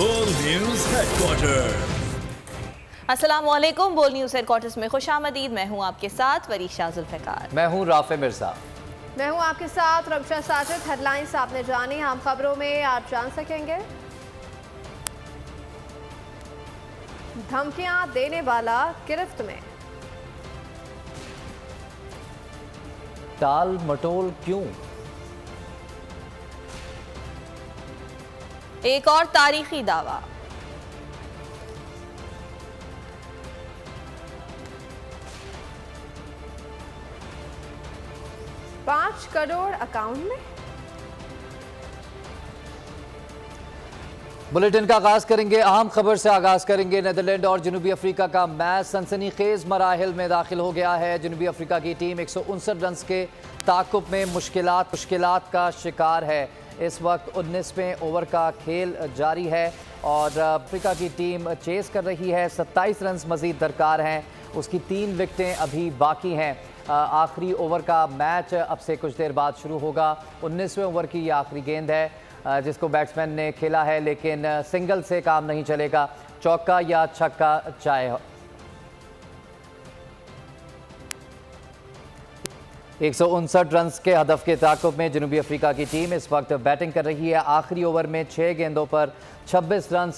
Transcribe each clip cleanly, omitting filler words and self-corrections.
बोल news headquarter. अस्सलामुअलैकुम। बोल न्यूज हेडक्वार्टर्स में खुशामदीद। मैं हूं आपके साथ वरीशा जुल्फ़िकार। मैं हूं राफे मिर्जा। मैं हूं आपके साथ रमशा साजिद। हेडलाइंस आपने जानी, हम खबरों में आप जान सकेंगे। धमकियां देने वाला गिरफ्त में। टाल मटोल क्यों? एक और तारीखी दावा। $5 करोड़ अकाउंट में। बुलेटिन का आगाज करेंगे, अहम खबर से आगाज करेंगे। नीदरलैंड और जनूबी अफ्रीका का मैच सनसनीखेज मराहिल में दाखिल हो गया है। जनूबी अफ्रीका की टीम 159 रन के ताकुब में मुश्किलात का शिकार है। इस वक्त 19वें ओवर का खेल जारी है और अफ्रीका की टीम चेस कर रही है। 27 रन मजीद दरकार हैं, उसकी 3 विकेटें अभी बाकी हैं। आखिरी ओवर का मैच अब से कुछ देर बाद शुरू होगा। 19वें ओवर की ये आखिरी गेंद है जिसको बैट्समैन ने खेला है, लेकिन सिंगल से काम नहीं चलेगा, चौका या छक्का चाहे। 159 रन के हदफ के ताकुब में जनूबी अफ्रीका की टीम इस वक्त बैटिंग कर रही है। आखिरी ओवर में 6 गेंदों पर 26 रन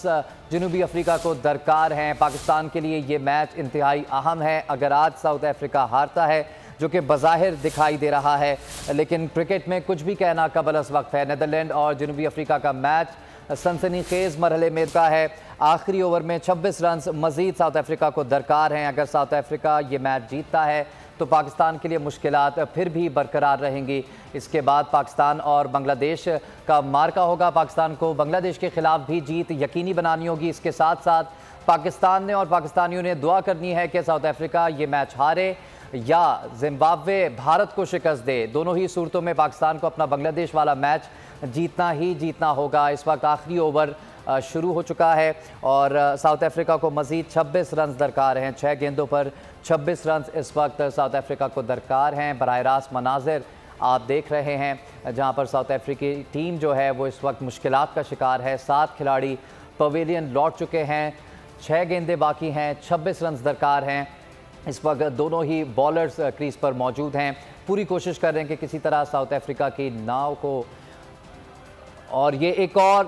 जनूबी अफ्रीका को दरकार हैं। पाकिस्तान के लिए ये मैच इंतहाई अहम है। अगर आज साउथ अफ्रीका हारता है, जो कि बज़ाहिर दिखाई दे रहा है, लेकिन क्रिकेट में कुछ भी कहना कबल अस वक्त है। नीदरलैंड और जनूबी अफ्रीका का मैच सनसनीखेज मरहले में का है। आखिरी ओवर में 26 रन मजीद साउथ अफ्रीका को दरकार हैं। अगर साउथ अफ्रीका ये मैच जीतता है तो पाकिस्तान के लिए मुश्किलात फिर भी बरकरार रहेंगी। इसके बाद पाकिस्तान और बांग्लादेश का मार्का होगा। पाकिस्तान को बांग्लादेश के खिलाफ भी जीत यकीनी बनानी होगी। इसके साथ साथ पाकिस्तान ने और पाकिस्तानियों ने दुआ करनी है कि साउथ अफ्रीका ये मैच हारे या जिम्बाब्वे भारत को शिकस्त दे। दोनों ही सूरतों में पाकिस्तान को अपना बांग्लादेश वाला मैच जीतना ही जीतना होगा। इस वक्त आखिरी ओवर शुरू हो चुका है और साउथ अफ्रीका को मज़ीद 26 रन दरकार हैं। 6 गेंदों पर 26 रन इस वक्त साउथ अफ्रीका को दरकार हैं। बराह रास्त मनाजिर आप देख रहे हैं जहां पर साउथ अफ्रीकी टीम जो है वो इस वक्त मुश्किलात का शिकार है। 7 खिलाड़ी पवेलियन लौट चुके हैं, 6 गेंदें बाकी हैं, 26 रन दरकार हैं। इस वक्त दोनों ही बॉलर्स क्रीज पर मौजूद हैं, पूरी कोशिश कर रहे हैं कि किसी तरह साउथ अफ्रीका की नाव को, और ये एक और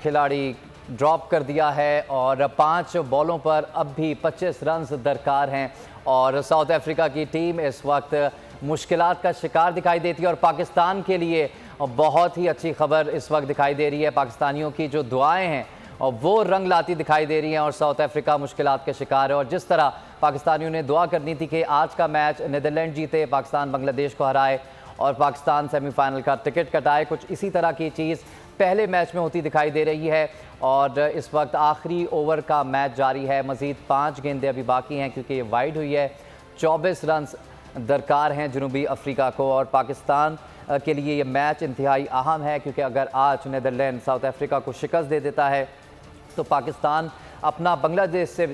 खिलाड़ी ड्रॉप कर दिया है और 5 बॉलों पर अब भी 25 रन दरकार हैं और साउथ अफ्रीका की टीम इस वक्त मुश्किलात का शिकार दिखाई देती है। और पाकिस्तान के लिए बहुत ही अच्छी खबर इस वक्त दिखाई दे रही है। पाकिस्तानियों की जो दुआएं हैं और वो रंग लाती दिखाई दे रही हैं और साउथ अफ्रीका मुश्किलात के शिकार है। और जिस तरह पाकिस्तानियों ने दुआ करनी थी कि आज का मैच नीदरलैंड जीते, पाकिस्तान बांग्लादेश को हराए और पाकिस्तान सेमीफाइनल का टिकट कटाए, कुछ इसी तरह की चीज़ पहले मैच में होती दिखाई दे रही है। और इस वक्त आखिरी ओवर का मैच जारी है। मज़ीद 5 गेंदें अभी बाकी हैं क्योंकि ये वाइड हुई है। 24 रन दरकार हैं जनूबी अफ्रीका को और पाकिस्तान के लिए ये मैच इंतहाई अहम है क्योंकि अगर आज नीदरलैंड साउथ अफ्रीका को शिकस्त दे देता है तो पाकिस्तान अपना बांग्लादेश से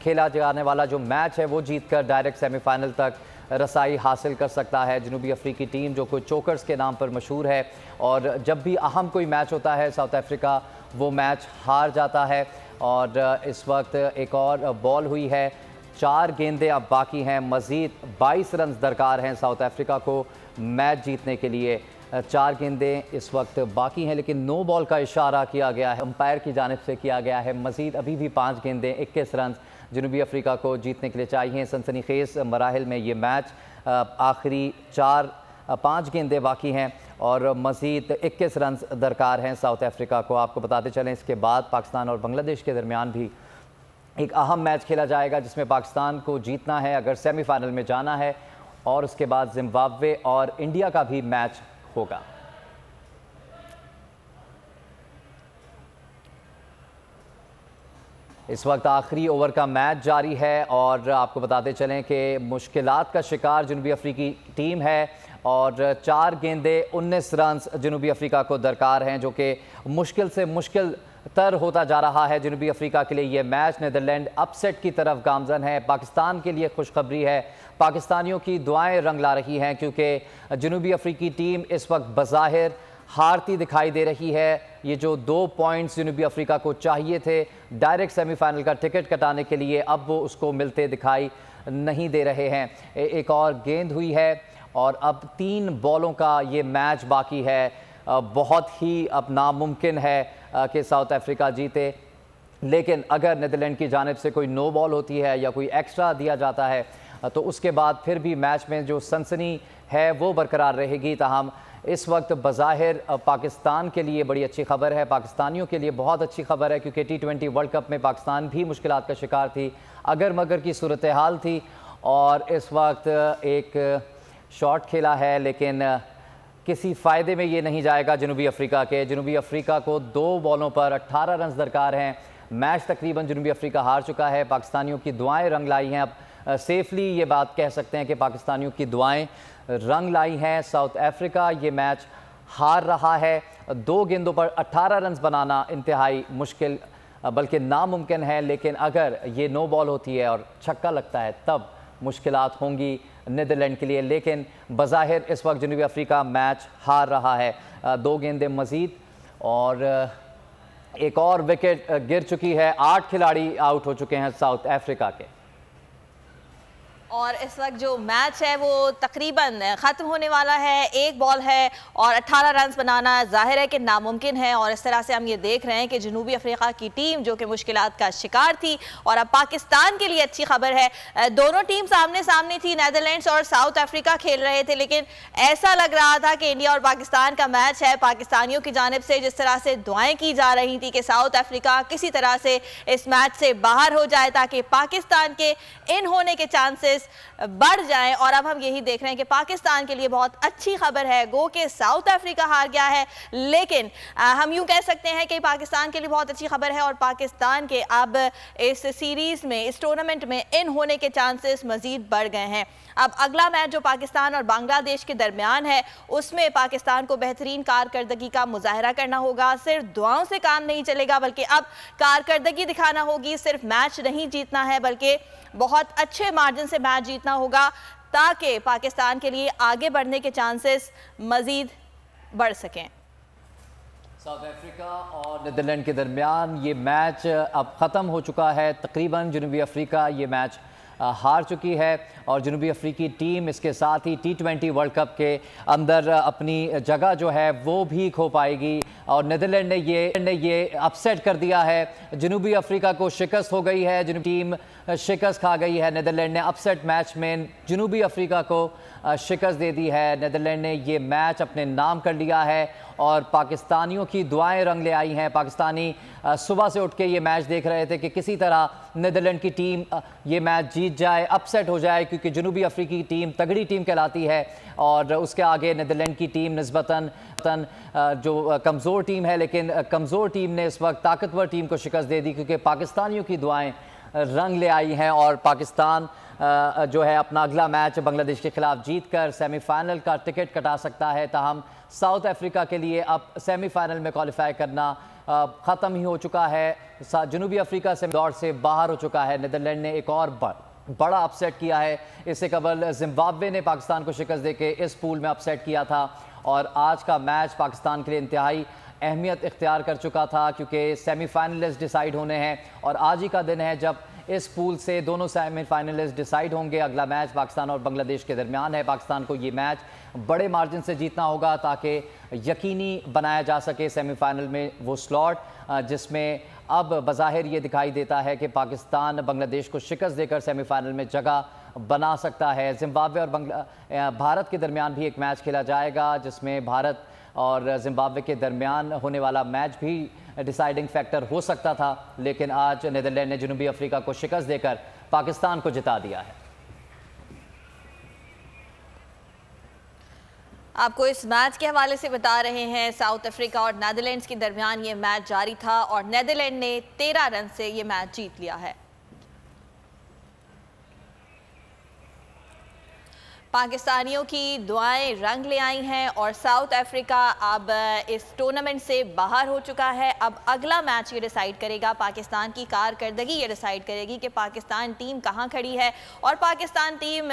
खेला जाने वाला जो मैच है वो जीतकर डायरेक्ट सेमीफाइनल तक रसाई हासिल कर सकता है। जनूबी अफ्रीकी टीम जो कोई चोकर्स के नाम पर मशहूर है और जब भी अहम कोई मैच होता है साउथ अफ्रीका वो मैच हार जाता है। और इस वक्त एक और बॉल हुई है, 4 गेंदें अब बाकी हैं, मज़ीद 22 रन दरकार हैं साउथ अफ्रीका को मैच जीतने के लिए। 4 गेंदें इस वक्त बाकी हैं लेकिन नो बॉल का इशारा किया गया है, अंपायर की जानिब से किया गया है। मज़ीद अभी भी 5 गेंदें 21 रन जनूबी अफ्रीका को जीतने के लिए चाहिए। सनसनीखेज मराहिल में ये मैच आखिरी 5 गेंदें बाकी हैं और मज़ीद 21 रन दरकार हैं साउथ अफ्रीका को। आपको बताते चलें इसके बाद पाकिस्तान और बांग्लादेश के दरमियान भी एक अहम मैच खेला जाएगा जिसमें पाकिस्तान को जीतना है अगर सेमीफाइनल में जाना है, और उसके बाद जिम्बाब्वे और इंडिया का भी मैच होगा। इस वक्त आखिरी ओवर का मैच जारी है और आपको बताते चलें कि मुश्किलात का शिकार जनूबी अफ्रीकी टीम है और 4 गेंदें 19 रन जनूबी अफ्रीका को दरकार हैं, जो कि मुश्किल से मुश्किल तर होता जा रहा है जनूबी अफ्रीका के लिए। ये मैच नीदरलैंड अपसेट की तरफ गामजन है। पाकिस्तान के लिए खुशखबरी है, पाकिस्तानियों की दुआएं रंग ला रही हैं क्योंकि जनूबी अफ्रीकी टीम इस वक्त बज़ाहिर हारती दिखाई दे रही है। ये जो 2 पॉइंट्स जनूबी अफ्रीका को चाहिए थे डायरेक्ट सेमीफाइनल का टिकट कटाने के लिए, अब वो उसको मिलते दिखाई नहीं दे रहे हैं। एक और गेंद हुई है और अब 3 बॉलों का ये मैच बाकी है। बहुत ही अब नामुमकिन है कि साउथ अफ्रीका जीते, लेकिन अगर नीदरलैंड की जानिब से कोई नो बॉल होती है या कोई एक्स्ट्रा दिया जाता है तो उसके बाद फिर भी मैच में जो सनसनी है वो बरकरार रहेगी। ताहम इस वक्त बज़ाहिर पाकिस्तान के लिए बड़ी अच्छी खबर है, पाकिस्तानियों के लिए बहुत अच्छी खबर है, क्योंकि T20 वर्ल्ड कप में पाकिस्तान भी मुश्किलात का शिकार थी, अगर मगर की सूरत हाल थी। और इस वक्त एक शॉट खेला है लेकिन किसी फ़ायदे में ये नहीं जाएगा जनूबी अफ्रीका के। जनूबी अफ्रीका को 2 बॉलों पर 18 रन दरकार हैं। मैच तकरीबन जनूबी अफ्रीका हार चुका है, पाकिस्तानियों की दुआएं रंग लाई हैं। अब सेफली ये बात कह सकते हैं कि पाकिस्तानियों की दुआएं रंग लाई हैं। साउथ अफ्रीका ये मैच हार रहा है। 2 गेंदों पर 18 रन बनाना इंतहाई मुश्किल बल्कि नामुमकिन है, लेकिन अगर ये नो बॉल होती है और छक्का लगता है तब मुश्किलात होंगी नीदरलैंड के लिए। लेकिन बज़ाहिर इस वक्त जनूबी अफ्रीका मैच हार रहा है। 2 गेंदें मज़ीद और एक और विकेट गिर चुकी है। 8 खिलाड़ी आउट हो चुके हैं साउथ अफ्रीका के। और इस वक्त जो मैच है वो तकरीबन ख़त्म होने वाला है। 1 बॉल है और 18 रन बनाना ज़ाहिर है कि नामुमकिन है। और इस तरह से हम ये देख रहे हैं कि जनूबी अफ्रीका की टीम जो कि मुश्किलात का शिकार थी, और अब पाकिस्तान के लिए अच्छी खबर है, दोनों टीम सामने सामने थी, नीदरलैंड्स और साउथ अफ्रीका खेल रहे थे, लेकिन ऐसा लग रहा था कि इंडिया और पाकिस्तान का मैच है। पाकिस्तानियों की जानिब से जिस तरह से दुआएं की जा रही थी कि साउथ अफ्रीका किसी तरह से इस मैच से बाहर हो जाए ताकि पाकिस्तान के इन होने के चांसेस बढ़ जाएं। और अब हम यही देख रहे हैं कि पाकिस्तान के लिए बहुत अच्छी खबर है, गो के साउथ अफ्रीका हार गया है, लेकिन हम यूं कह सकते हैं कि पाकिस्तान के लिए बहुत अच्छी खबर है और पाकिस्तान के अब इस सीरीज में, इस टूर्नामेंट में इन होने के चांसेस मजीद बढ़ गए हैं। अब अगला मैच जो पाकिस्तान और बांग्लादेश के दरमियान है उसमें पाकिस्तान को बेहतरीन कारकर्दगी का मुजाहरा करना होगा। सिर्फ दुआओं से काम नहीं चलेगा बल्कि अब कारकर्दगी दिखाना होगी। सिर्फ मैच नहीं जीतना है बल्कि बहुत अच्छे मार्जिन से मैच जीतना होगा ताकि पाकिस्तान के लिए आगे बढ़ने के चांसेस मजीद बढ़ सकें। साउथ अफ्रीका और नीदरलैंड के दरमियान ये मैच अब ख़त्म हो चुका है। तकरीबन जनूबी अफ्रीका ये मैच हार चुकी है और जनूबी अफ्रीकी टीम इसके साथ ही T20 वर्ल्ड कप के अंदर अपनी जगह जो है वो भी खो पाएगी। और नीदरलैंड ने ये अपसेट कर दिया है, जनूबी अफ्रीका को शिकस्त हो गई है, जनूबी टीम शिकस्त खा गई है। नीदरलैंड ने अपसेट मैच में जनूबी अफ्रीका को शिकस्त दे दी है। नीदरलैंड ने ये मैच अपने नाम कर लिया है और पाकिस्तानियों की दुआएं रंग ले आई हैं। पाकिस्तानी सुबह से उठ के ये मैच देख रहे थे कि किसी तरह नीदरलैंड की टीम ये मैच जीत जाए, अपसेट हो जाए, क्योंकि जनूबी अफ्रीकी टीम तगड़ी टीम कहलाती है और उसके आगे नीदरलैंड की टीम निस्बतन जो कमज़ोर टीम है, लेकिन कमज़ोर टीम ने इस वक्त ताकतवर टीम को शिकस्त दे दी क्योंकि पाकिस्तानियों की दुआएं रंग ले आई हैं। और पाकिस्तान जो है अपना अगला मैच बांग्लादेश के खिलाफ जीतकर सेमीफाइनल का टिकट कटा सकता है। ताहम साउथ अफ्रीका के लिए अब सेमीफाइनल में क्वालिफाई करना ख़त्म ही हो चुका है। जनूबी अफ्रीका से दौड़ से बाहर हो चुका है। नीदरलैंड ने एक और बड़ा अपसेट किया है। इससे कबल जिम्बाब्वे ने पाकिस्तान को शिकस्त देके इस पूल में अपसेट किया था और आज का मैच पाकिस्तान के लिए इंतहाई अहमियत इख्तियार कर चुका था क्योंकि सेमीफाइनलिस्ट डिसाइड होने हैं और आज ही का दिन है जब इस पूल से दोनों सेमीफाइनलिस्ट डिसाइड होंगे। अगला मैच पाकिस्तान और बांग्लादेश के दरमियान है। पाकिस्तान को ये मैच बड़े मार्जिन से जीतना होगा ताकि यकीनी बनाया जा सके सेमीफाइनल में वो स्लॉट, जिसमें अब बज़ाहिर ये दिखाई देता है कि पाकिस्तान बांग्लादेश को शिकस्त देकर सेमीफाइनल में जगह बना सकता है। जिम्बाब्वे और भारत के दरमियान भी एक मैच खेला जाएगा जिसमें भारत और जिम्बाब्वे के दरमियान होने वाला मैच भी डिसाइडिंग फैक्टर हो सकता था, लेकिन आज नीदरलैंड ने जनूबी अफ्रीका को शिकस्त देकर पाकिस्तान को जिता दिया है। आपको इस मैच के हवाले से बता रहे हैं, साउथ अफ्रीका और नीदरलैंड्स के दरमियान ये मैच जारी था और नीदरलैंड ने 13 रन से ये मैच जीत लिया है। पाकिस्तानियों की दुआएं रंग ले आई हैं और साउथ अफ्रीका अब इस टूर्नामेंट से बाहर हो चुका है। अब अगला मैच ये डिसाइड करेगा, पाकिस्तान की कारकर्दगी ये डिसाइड करेगी कि पाकिस्तान टीम कहां खड़ी है और पाकिस्तान टीम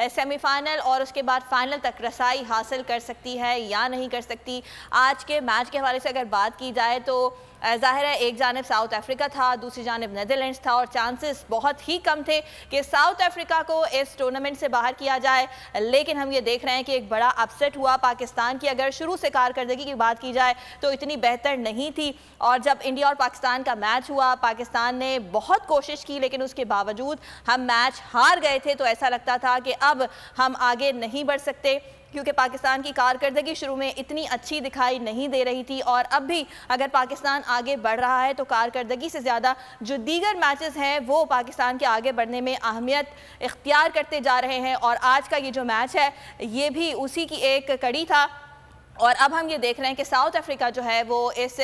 सेमीफाइनल और उसके बाद फाइनल तक रसाई हासिल कर सकती है या नहीं कर सकती। आज के मैच के हवाले से अगर बात की जाए तो ज़ाहिर है एक जानिब साउथ अफ्रीका था, दूसरी जानिब नेदरलैंड्स था और चांसेस बहुत ही कम थे कि साउथ अफ्रीका को इस टूर्नामेंट से बाहर किया जाए। लेकिन हम ये देख रहे हैं कि एक बड़ा अपसेट हुआ पाकिस्तान की। अगर शुरू से कारकर्दगी की बात की जाए तो इतनी बेहतर नहीं थी और जब इंडिया और पाकिस्तान का मैच हुआ, पाकिस्तान ने बहुत कोशिश की लेकिन उसके बावजूद हम मैच हार गए थे। तो ऐसा लगता था कि अब हम आगे नहीं बढ़ सकते क्योंकि पाकिस्तान की कारकर्दगी शुरू में इतनी अच्छी दिखाई नहीं दे रही थी और अब भी अगर पाकिस्तान आगे बढ़ रहा है तो कारकर्दगी से ज़्यादा जो दीगर मैचेस हैं वो पाकिस्तान के आगे बढ़ने में अहमियत इख्तियार करते जा रहे हैं और आज का ये जो मैच है ये भी उसी की एक कड़ी था। और अब हम ये देख रहे हैं कि साउथ अफ्रीका जो है वो इस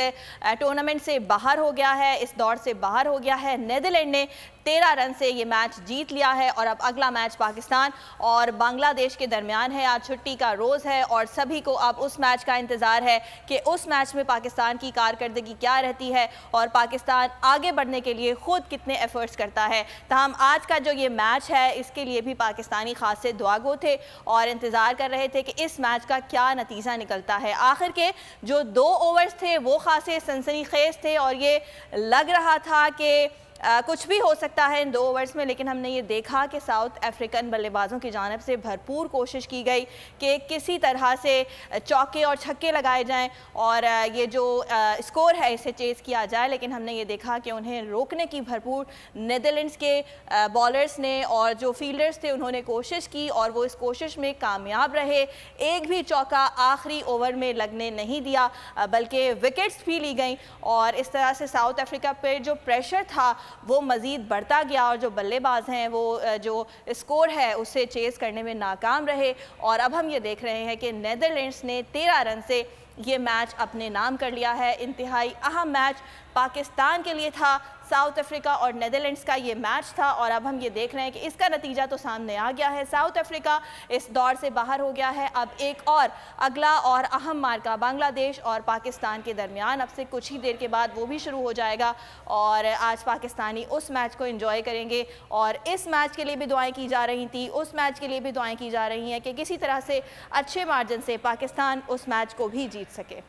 टूर्नामेंट से बाहर हो गया है, इस दौर से बाहर हो गया है। नेदरलैंड ने 13 रन से ये मैच जीत लिया है और अब अगला मैच पाकिस्तान और बांग्लादेश के दरमियान है। आज छुट्टी का रोज़ है और सभी को अब उस मैच का इंतज़ार है कि उस मैच में पाकिस्तान की कारकर्दगी क्या रहती है और पाकिस्तान आगे बढ़ने के लिए ख़ुद कितने एफर्ट्स करता है। तमाम आज का जो ये मैच है इसके लिए भी पाकिस्तानी खास से दुआगो थे और इंतज़ार कर रहे थे कि इस मैच का क्या नतीजा निकलता है। आखिर के जो 2 ओवर्स थे वो खासे सनसनीखेज थे और ये लग रहा था कि कुछ भी हो सकता है इन 2 ओवर्स में, लेकिन हमने ये देखा कि साउथ अफ्रीकन बल्लेबाजों की जानिब से भरपूर कोशिश की गई कि किसी तरह से चौके और छक्के लगाए जाएं और ये जो स्कोर है इसे चेज़ किया जाए। लेकिन हमने ये देखा कि उन्हें रोकने की भरपूर नेदरलैंड्स के बॉलर्स ने और जो फील्डर्स थे उन्होंने कोशिश की और वो इस कोशिश में कामयाब रहे। एक भी चौका आखिरी ओवर में लगने नहीं दिया बल्कि विकेट्स भी ली गई और इस तरह से साउथ अफ्रीका पर जो प्रेशर था वो मज़ीद बढ़ता गया और जो बल्लेबाज हैं वो जो स्कोर है उसे चेज़ करने में नाकाम रहे। और अब हम ये देख रहे हैं कि नेदरलैंड्स ने 13 रन से ये मैच अपने नाम कर लिया है। इंतहाई अहम मैच पाकिस्तान के लिए था, साउथ अफ्रीका और नेदरलैंड्स का ये मैच था और अब हम ये देख रहे हैं कि इसका नतीजा तो सामने आ गया है। साउथ अफ्रीका इस दौर से बाहर हो गया है। अब एक और अगला और अहम मार्का बांग्लादेश और पाकिस्तान के दरमियान अब से कुछ ही देर के बाद वो भी शुरू हो जाएगा और आज पाकिस्तानी उस मैच को एंजॉय करेंगे और इस मैच के लिए भी दुआएं की जा रही थी, उस मैच के लिए भी दुआएं की जा रही हैं कि किसी तरह से अच्छे मार्जिन से पाकिस्तान उस मैच को भी जीत सके।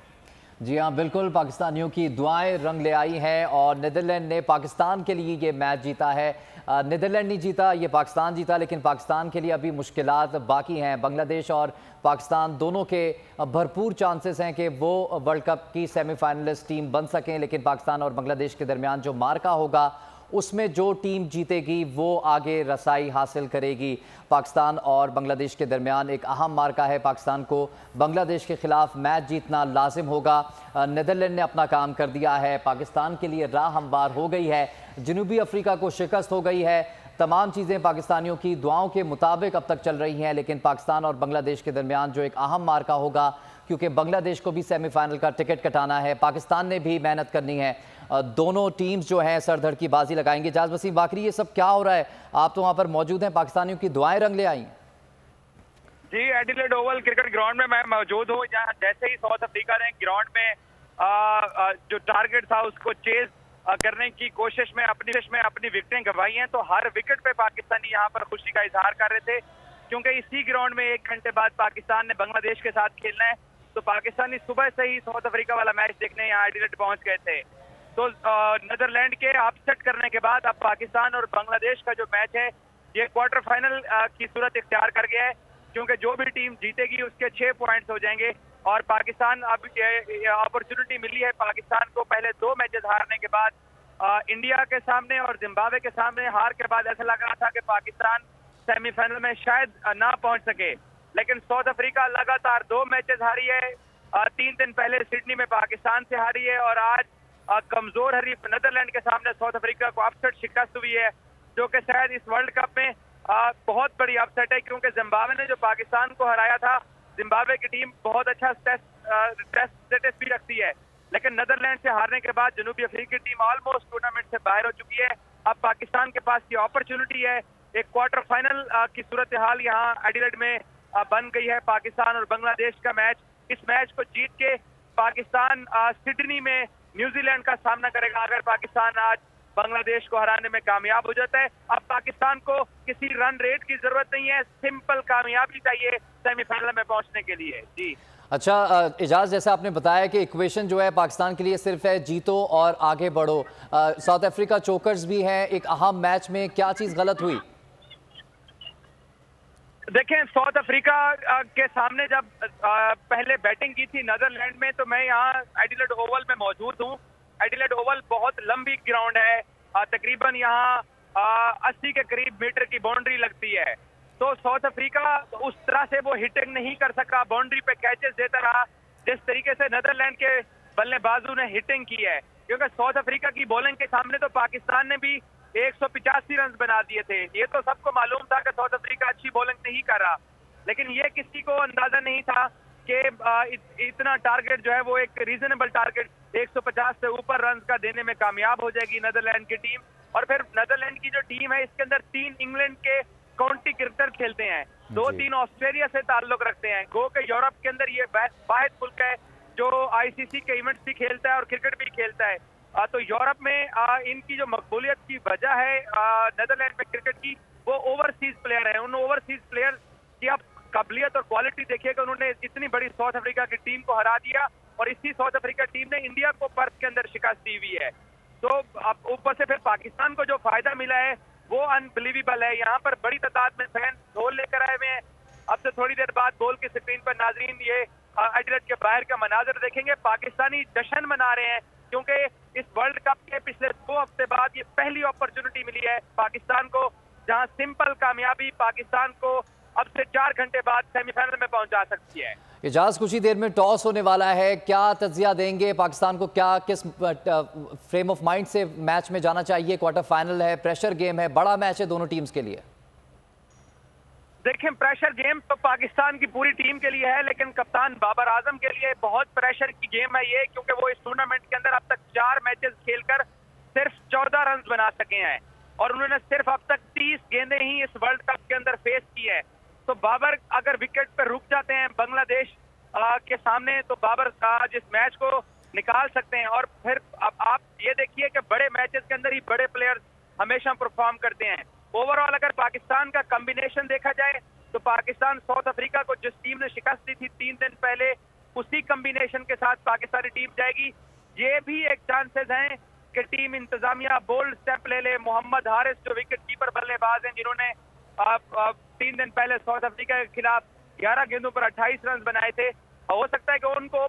जी हाँ, बिल्कुल, पाकिस्तानियों की दुआएं रंग ले आई हैं और नेदरलैंड ने पाकिस्तान के लिए ये मैच जीता है। नेदरलैंड नहीं जीता, ये पाकिस्तान जीता, लेकिन पाकिस्तान के लिए अभी मुश्किलात बाकी हैं। बांग्लादेश और पाकिस्तान दोनों के भरपूर चांसेस हैं कि वो वर्ल्ड कप की सेमीफाइनलिस्ट टीम बन सकें, लेकिन पाकिस्तान और बांग्लादेश के दरमियान जो मार्का होगा उसमें जो टीम जीतेगी वो आगे रसाई हासिल करेगी। पाकिस्तान और बांग्लादेश के दरमियान एक अहम मार्का है। पाकिस्तान को बांग्लादेश के खिलाफ मैच जीतना लाजिम होगा। नेदरलैंड ने अपना काम कर दिया है, पाकिस्तान के लिए राह हमवार हो गई है, जनूबी अफ्रीका को शिकस्त हो गई है। तमाम चीज़ें पाकिस्तानियों की दुआओं के मुताबिक अब तक चल रही हैं, लेकिन पाकिस्तान और बांग्लादेश के दरमियान जो एक अहम मार्का होगा, क्योंकि बांग्लादेश को भी सेमीफाइनल का टिकट कटाना है, पाकिस्तान ने भी मेहनत करनी है। दोनों टीम्स जो हैं सर धड़ की बाजी लगाएंगे। जाज़ वसीम बाकरी, ये सब क्या हो रहा है? आप तो वहाँ पर मौजूद हैं, पाकिस्तानियों की दुआएं रंग ले आई। जी, एडिलेड ओवल क्रिकेट ग्राउंड में मैं मौजूद हूँ, जहाँ जैसे ही साउथ अफ्रीका ने ग्राउंड में जो टारगेट था उसको चेज करने की कोशिश में अपनी विकेटें गंवाई हैं, तो हर विकेट पे पाकिस्तानी यहाँ पर खुशी का इजहार कर रहे थे, क्योंकि इसी ग्राउंड में 1 घंटे बाद पाकिस्तान ने बांग्लादेश के साथ खेलना है। तो पाकिस्तानी सुबह से ही साउथ अफ्रीका वाला मैच देखने यहाँ एडिलेड पहुंच गए थे। तो नीदरलैंड के अपसेट करने के बाद अब पाकिस्तान और बांग्लादेश का जो मैच है ये क्वार्टर फाइनल की सूरत इख्तियार कर गया है, क्योंकि जो भी टीम जीतेगी उसके 6 पॉइंट्स हो जाएंगे और पाकिस्तान अब अपॉर्चुनिटी मिली है पाकिस्तान को पहले 2 मैचेस हारने के बाद इंडिया के सामने और जिम्बाब्वे के सामने हार के बाद ऐसा लग रहा था कि पाकिस्तान सेमीफाइनल में शायद ना पहुंच सके, लेकिन साउथ अफ्रीका लगातार 2 मैचेस हारी है। 3 दिन पहले सिडनी में पाकिस्तान से हारी है और आज कमजोर हरीफ नीदरलैंड के सामने साउथ अफ्रीका को अपसेट शिकस्त हुई है, जो कि शायद इस वर्ल्ड कप में बहुत बड़ी अपसेट है, क्योंकि जिम्बाब्वे ने जो पाकिस्तान को हराया था, जिम्बाब्वे की टीम बहुत अच्छा टेस्ट स्टेटस भी रखती है, लेकिन नीदरलैंड से हारने के बाद जनूबी अफ्रीकी टीम ऑलमोस्ट टूर्नामेंट से बाहर हो चुकी है। अब पाकिस्तान के पास ये अपॉर्चुनिटी है एक क्वार्टर फाइनल की सूरत हाल यहाँ एडिलेड में बन गई है। पाकिस्तान और बांग्लादेश का मैच, इस मैच को जीत के पाकिस्तान सिडनी में न्यूजीलैंड का सामना करेगा। अगर पाकिस्तान आज बांग्लादेश को हराने में कामयाब हो जाता है, अब पाकिस्तान को किसी रन रेट की जरूरत नहीं है, सिंपल कामयाबी चाहिए सेमीफाइनल में पहुंचने के लिए। जी अच्छा इजाज, जैसा आपने बताया कि इक्वेशन जो है पाकिस्तान के लिए सिर्फ है जीतो और आगे बढ़ो। साउथ अफ्रीका चोकर्स भी हैं एक अहम मैच में, क्या चीज गलत हुई? देखें, साउथ अफ्रीका के सामने जब पहले बैटिंग की थी नीदरलैंड में, तो मैं यहाँ एडिलेड ओवल में मौजूद हूँ। एडिलेड ओवल बहुत लंबी ग्राउंड है, तकरीबन यहाँ 80 के करीब मीटर की बाउंड्री लगती है। तो साउथ अफ्रीका उस तरह से वो हिटिंग नहीं कर सका, बाउंड्री पे कैचेस देता रहा जिस तरीके से नीदरलैंड के बल्लेबाजों ने हिटिंग की है। क्योंकि साउथ अफ्रीका की बॉलिंग के सामने तो पाकिस्तान ने भी 185 रन बना दिए थे। ये तो सबको मालूम था कि साउथ अफ्रीका अच्छी बॉलिंग नहीं कर रहा, लेकिन ये किसी को अंदाजा नहीं था कि इतना टारगेट जो है वो एक रीजनेबल टारगेट 150 से ऊपर रन का देने में कामयाब हो जाएगी नीदरलैंड की टीम। और फिर नीदरलैंड की जो टीम है, इसके अंदर 3 इंग्लैंड के काउंटी क्रिकेटर खेलते हैं, 2-3 ऑस्ट्रेलिया से ताल्लुक रखते हैं। गो के यूरोप के अंदर ये वाहिद मुल्क है जो आईसीसी के इवेंट्स भी खेलता है और क्रिकेट भी खेलता है। तो यूरोप में इनकी जो मकबूलियत की वजह है नीदरलैंड में क्रिकेट की, वो ओवरसीज प्लेयर है। उन ओवरसीज प्लेयर की आप काबिलियत और क्वालिटी देखिएगा, उन्होंने इतनी बड़ी साउथ अफ्रीका की टीम को हरा दिया और इसी साउथ अफ्रीका टीम ने इंडिया को पर्थ के अंदर शिकस्त दी हुई है। तो अब ऊपर से फिर पाकिस्तान को जो फायदा मिला है वो अनबिलीवेबल है। यहाँ पर बड़ी तादाद में फैन ढोल लेकर आए हुए हैं। अब से थोड़ी देर बाद गोल की स्क्रीन पर नाजरीन ये एडिलेड के बाहर का मनाजर देखेंगे। पाकिस्तानी जश्न मना रहे हैं क्योंकि इस वर्ल्ड कप के पिछले 2 हफ्ते बाद ये पहली अपॉर्चुनिटी मिली है पाकिस्तान को, जहां सिंपल कामयाबी पाकिस्तान को अब से 4 घंटे बाद सेमीफाइनल में पहुंचा सकती है। इजाज, कुछ ही देर में टॉस होने वाला है, क्या तज्जिया देंगे पाकिस्तान को? क्या किस फ्रेम ऑफ माइंड से मैच में जाना चाहिए? क्वार्टर फाइनल है, प्रेशर गेम है, बड़ा मैच है दोनों टीम्स के लिए। देखें, प्रेशर गेम तो पाकिस्तान की पूरी टीम के लिए है, लेकिन कप्तान बाबर आजम के लिए बहुत प्रेशर की गेम है ये, क्योंकि वो इस टूर्नामेंट के अंदर अब तक 4 मैचेस खेलकर सिर्फ 14 रन बना सके हैं और उन्होंने सिर्फ अब तक 30 गेंदें ही इस वर्ल्ड कप के अंदर फेस की है। तो बाबर अगर विकेट पर रुक जाते हैं बांग्लादेश के सामने, तो बाबर आज इस मैच को निकाल सकते हैं। और फिर अब आप ये देखिए कि बड़े मैचेस के अंदर ही बड़े प्लेयर्स हमेशा परफॉर्म करते हैं। ओवरऑल अगर पाकिस्तान का कॉम्बिनेशन देखा जाए तो पाकिस्तान साउथ अफ्रीका को जिस टीम ने शिकस्त दी थी 3 दिन पहले, उसी कॉम्बिनेशन के साथ पाकिस्तानी टीम जाएगी। ये भी एक चांसेस हैं कि टीम इंतजामिया बोल्ड स्टेप ले ले। मोहम्मद हारिस जो विकेट कीपर बल्लेबाज हैं, जिन्होंने 3 दिन पहले साउथ अफ्रीका के खिलाफ 11 गेंदों पर 28 रन बनाए थे, हो सकता है कि उनको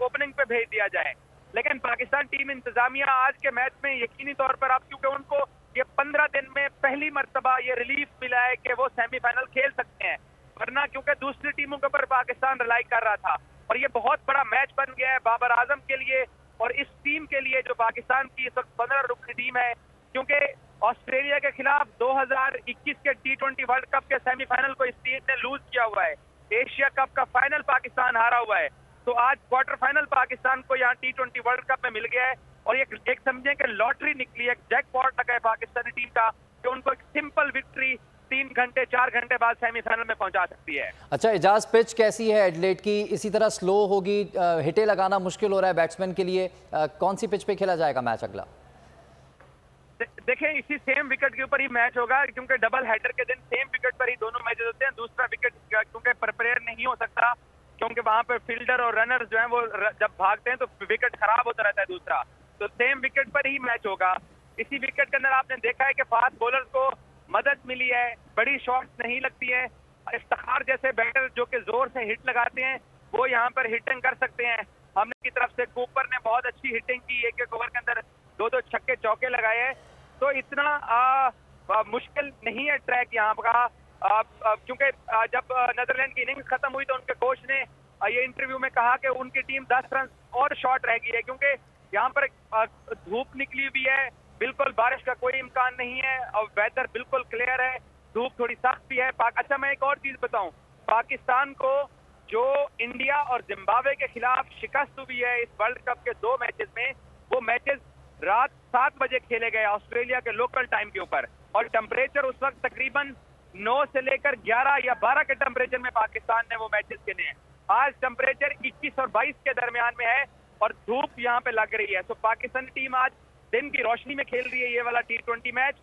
ओपनिंग पे भेज दिया जाए। लेकिन पाकिस्तान टीम इंतजामिया आज के मैच में यकीनी तौर पर, अब क्योंकि उनको ये 15 दिन में पहली मर्तबा ये रिलीफ मिला है कि वो सेमीफाइनल खेल सकते हैं, वरना क्योंकि दूसरी टीमों के ऊपर पाकिस्तान रिलाई कर रहा था। और ये बहुत बड़ा मैच बन गया है बाबर आजम के लिए और इस टीम के लिए जो पाकिस्तान की इस वक्त 15 रुकनी टीम है, क्योंकि ऑस्ट्रेलिया के खिलाफ 2021 के T20 वर्ल्ड कप के सेमीफाइनल को इस टीम ने लूज किया हुआ है। एशिया कप का फाइनल पाकिस्तान हारा हुआ है, तो आज क्वार्टर फाइनल पाकिस्तान को यहाँ T20 वर्ल्ड कप में मिल गया है और ये एक समझे कि लॉटरी निकली है, जैकपॉट लगा है पाकिस्तानी टीम का कि उनको एक सिंपल विक्ट्री 3 घंटे 4 घंटे बाद सेमीफाइनल में पहुंचा सकती है। अच्छा इजाज, पिच कैसी है एडिलेड की? इसी तरह स्लो होगी, हिटे लगाना मुश्किल हो रहा है बैट्समैन के लिए, कौन सी पिच पे खेला जाएगा मैच अगला? देखें, इसी सेम विकेट के ऊपर ही मैच होगा, क्योंकि डबल हेडर के दिन सेम विकेट पर ही दोनों मैचेस होते हैं। दूसरा विकेट क्योंकि प्रिपेयर नहीं हो सकता, क्योंकि वहां पर फील्डर और रनर जो हैं वो जब भागते हैं तो विकेट खराब होता रहता है दूसरा, तो सेम विकेट पर ही मैच होगा। इसी विकेट के अंदर आपने देखा है कि फास्ट बॉलर्स को मदद मिली है, बड़ी शॉट्स नहीं लगती है। इफ्तिखार जैसे बैटर जो कि जोर से हिट लगाते हैं वो यहाँ पर हिटिंग कर सकते हैं। हमने की तरफ से कूपर ने बहुत अच्छी हिटिंग की, एक ओवर के अंदर 2-2 छक्के चौके लगाए हैं, तो इतना मुश्किल नहीं है ट्रैक यहाँ का। क्योंकि जब नीदरलैंड की इनिंग्स खत्म हुई तो उनके कोच ने ये इंटरव्यू में कहा कि उनकी टीम 10 रन और शॉर्ट रह गई है, क्योंकि यहाँ पर धूप निकली हुई है, बिल्कुल बारिश का कोई इम्कान नहीं है और वेदर बिल्कुल क्लियर है, धूप थोड़ी सख्त भी है। अच्छा, मैं एक और चीज बताऊं, पाकिस्तान को जो इंडिया और जिम्बाब्वे के खिलाफ शिकस्त हुई है इस वर्ल्ड कप के 2 मैचेस में, वो मैचेस रात 7 बजे खेले गए ऑस्ट्रेलिया के लोकल टाइम के ऊपर, और टेम्परेचर उस वक्त तकरीबन 9 से लेकर 11 या 12 के टेम्परेचर में पाकिस्तान ने वो मैचेस खेले हैं। आज टेम्परेचर 21 और 22 के दरमियान में है और धूप यहाँ पे लग रही है। तो पाकिस्तानी टीम आज दिन की रोशनी में खेल रही है ये वाला T20 मैच।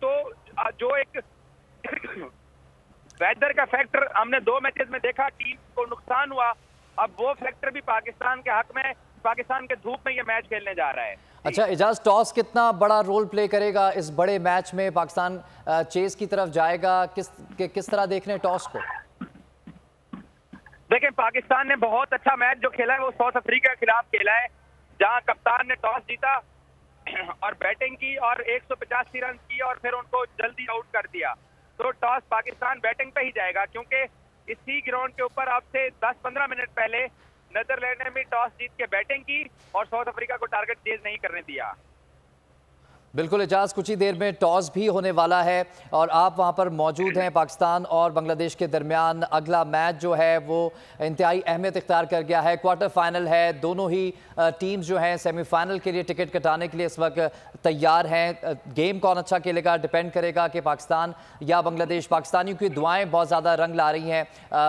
तो जो एक वेदर का फैक्टर हमने 2 मैचेस में देखा, टीम को नुकसान हुआ, अब वो फैक्टर भी पाकिस्तान के हक में, पाकिस्तान के धूप में ये मैच खेलने जा रहा है। अच्छा इजाज, टॉस कितना बड़ा रोल प्ले करेगा इस बड़े मैच में? पाकिस्तान चेस की तरफ जाएगा, किस तरह देख रहे हैं टॉस को? देखें, पाकिस्तान ने बहुत अच्छा मैच जो खेला है वो साउथ अफ्रीका के खिलाफ खेला है, जहां कप्तान ने टॉस जीता और बैटिंग की और 185 रन की और फिर उनको जल्दी आउट कर दिया। तो टॉस पाकिस्तान बैटिंग पे ही जाएगा, क्योंकि इसी ग्राउंड के ऊपर अब से 10-15 मिनट पहले नीदरलैंड ने भी टॉस जीत के बैटिंग की और साउथ अफ्रीका को टारगेट चेज नहीं करने दिया। बिल्कुल इजाज, कुछ ही देर में टॉस भी होने वाला है और आप वहां पर मौजूद हैं। पाकिस्तान और बांग्लादेश के दरमियान अगला मैच जो है वो इंतहाई अहमियत इख्तियार कर गया है। क्वार्टर फाइनल है, दोनों ही टीम्स जो हैं सेमीफाइनल के लिए टिकट कटाने के लिए इस वक्त तैयार हैं। गेम कौन अच्छा खेलेगा डिपेंड करेगा कि पाकिस्तान या बांग्लादेश। पाकिस्तानियों की दुआएं बहुत ज़्यादा रंग ला रही हैं।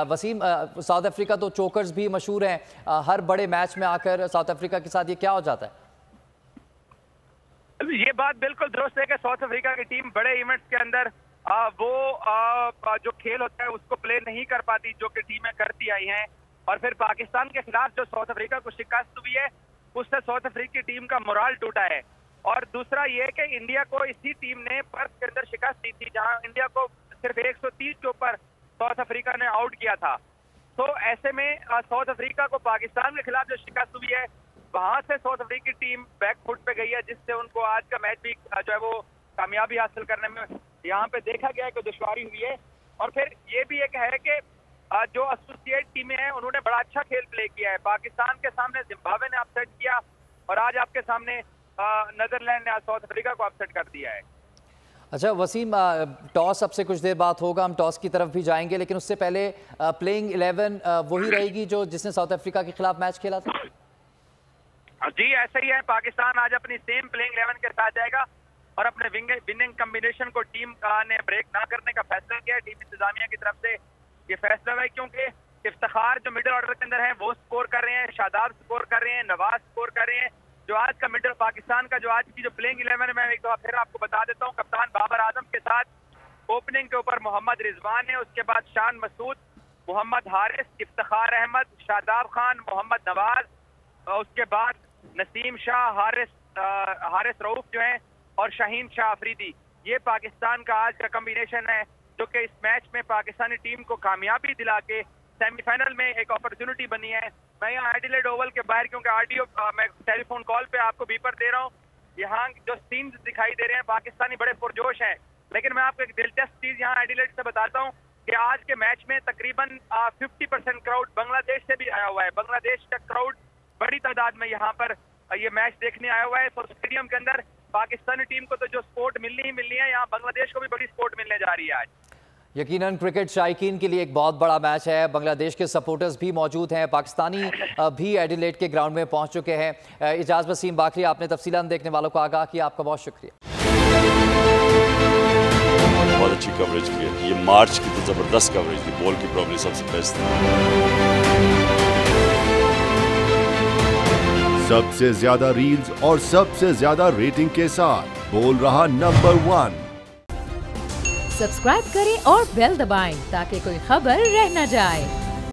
वसीम, साउथ अफ्रीका तो चोकर्स भी मशहूर हैं, हर बड़े मैच में आकर साउथ अफ्रीका के साथ ये क्या हो जाता है? ये बात बिल्कुल दुरुस्त है कि साउथ अफ्रीका की टीम बड़े इवेंट्स के अंदर जो खेल होता है उसको प्ले नहीं कर पाती, जो कि टीमें करती आई हैं। और फिर पाकिस्तान के खिलाफ जो साउथ अफ्रीका को शिकस्त हुई है उससे साउथ अफ्रीका की टीम का मोराल टूटा है। और दूसरा ये कि इंडिया को इसी टीम ने पर्थ के अंदर शिकस्त दी थी, जहां इंडिया को सिर्फ 130 के ऊपर साउथ अफ्रीका ने आउट किया था। तो ऐसे में साउथ अफ्रीका को पाकिस्तान के खिलाफ जो शिकस्त हुई है वहां से साउथ अफ्रीका की टीम बैक फुट पे गई है, जिससे उनको आज का मैच भी जो है वो कामयाबी हासिल करने में यहाँ पे देखा गया है कि दुश्वारी हुई है। और फिर ये भी एक है कि जो एसोसिएट टीमें हैं उन्होंने बड़ा अच्छा खेल प्ले किया है। पाकिस्तान के सामने जिम्बाब्वे ने अपसेट किया और आज आपके सामने नीदरलैंड ने साउथ अफ्रीका को अपसेट कर दिया है। अच्छा वसीम, टॉस अब से कुछ देर बाद होगा, हम टॉस की तरफ भी जाएंगे, लेकिन उससे पहले प्लेइंग 11 वही रहेगी जो जिसने साउथ अफ्रीका के खिलाफ मैच खेला था? जी ऐसा ही है। पाकिस्तान आज अपनी सेम प्लेइंग 11 के साथ जाएगा और अपने विनिंग कॉम्बिनेशन को टीम ने ब्रेक ना करने का फैसला किया है। टीम इंतजामिया की तरफ से ये फैसला है, क्योंकि इफ्तिखार जो मिडिल ऑर्डर के अंदर है वो स्कोर कर रहे हैं, शादाब स्कोर कर रहे हैं, नवाज स्कोर कर रहे हैं। जो आज का मिडिल पाकिस्तान का जो आज की जो प्लेइंग 11 मैं एक दफा फिर आपको बता देता हूँ। कप्तान बाबर आजम के साथ ओपनिंग के ऊपर मोहम्मद रिजवान है, उसके बाद शान मसूद, मोहम्मद हारिस, इफ्तिखार अहमद, शादाब खान, मोहम्मद नवाज, उसके बाद नसीम शाह, हारिस रऊफ जो है और शाहीन शाह अफरीदी। ये पाकिस्तान का आज का कॉम्बिनेशन है जो कि इस मैच में पाकिस्तानी टीम को कामयाबी दिला के सेमीफाइनल में एक अपॉर्चुनिटी बनी है। मैं यहाँ एडिलेड ओवल के बाहर, क्योंकि ऑडियो मैं टेलीफोन कॉल पे आपको बीपर दे रहा हूँ, यहाँ जो सीन्स दिखाई दे रहे हैं पाकिस्तानी बड़े पुरजोश हैं। लेकिन मैं आपको एक दिलचस्प चीज यहाँ एडिलेड से बताता हूँ कि आज के मैच में तकरीबन 50% क्राउड बांग्लादेश से भी आया हुआ है। बांग्लादेश का क्राउड बड़ी तादाद में यहाँ पर ये मैच देखने आया हुआ है। तो स्टेडियम के अंदर पाकिस्तानी टीम को तो जो स्पोर्ट मिलनी ही मिलनी है, यहाँ बांग्लादेश को भी बड़ी स्पोर्ट मिलने जा रही है आज। यकीनन क्रिकेट शायकीन के लिए एक बहुत बड़ा मैच है। बांग्लादेश के सपोर्टर्स भी मौजूद हैं, पाकिस्तानी भी एडिलेड के ग्राउंड में पहुंच चुके हैं। इजाज वसीम बाकरी, आपने तफसीलन देखने वालों को आगाह किया, आपका बहुत शुक्रिया। बहुत अच्छी कवरेज की है, ये मार्च की तो जबरदस्त कवरेज थी, बॉल की प्रॉब्लम सबसे बेस्ट थी। सबसे ज्यादा रील्स और सबसे ज्यादा रेटिंग के साथ बोल रहा नंबर 1। सब्सक्राइब करें और बेल दबाएं ताकि कोई खबर रह न जाए।